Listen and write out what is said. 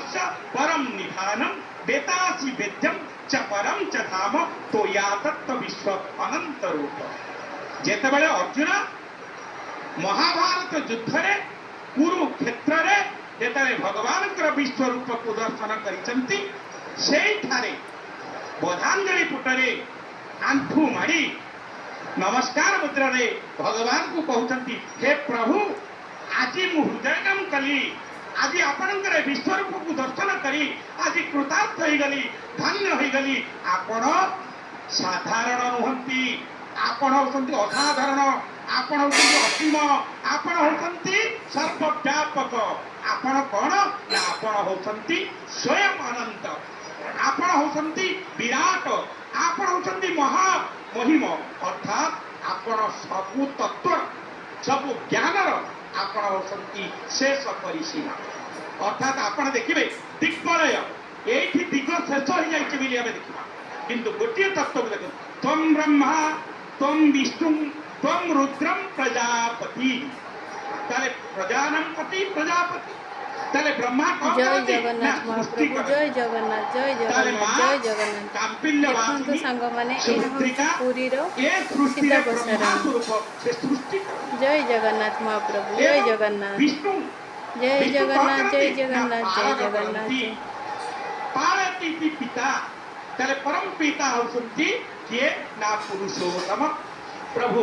सर्वस्य परम निधानम वेतासी वेद्यम च परम च धाम तो या तत्व विश्व अनंत रूप। जेतेबेले अर्जुन महाभारत युद्ध रे कुरुक्षेत्र रे जेतेबेले भगवान विश्व रूप को दर्शन करिसंती सेठारे बोधांजलि पुटरे आंठू माड़ी नमस्कार मुद्रा रे भगवान को कहते हे प्रभु आज मु हृदयगम कली आज आपणकर विश्वरूप को दर्शन करी आज कृतार्थ हो गली धन्य हो गली। आपण साधारण नुहंती आपण होती असाधारण आपण होती असीम आपण होती सर्वव्यापक। आपण कौन ना आपण होती स्वयं अनंत आपण होती विराट आपण होती महामहिम अर्थात आपण सबु तत्व सबु ज्ञानर आपण होती शेष परिसीमा। अर्थात आपण देखिए दिग्बलय ये दिग शेष हो जाए देखा किंतु गोटे तत्व देख तम ब्रह्मा तम विष्णु तम रुद्रम प्रजापति ताले प्रजानम पति प्रजापति ताले ब्रह्मा जय जगन्नाथ महाप्रभु जय जगन्नाथ जय जगन्नाथ जय जगन्नाथ देखो सांग माने पुरी सीता बसरा जय जगन्नाथ महाप्रभु जय जगन्नाथ विष्णु जय जगन्नाथ जय जगन्नाथ जय जगन्नाथ पालती पिता ताले परम पिता होती किए ना पुरुषोत्तम प्रभु।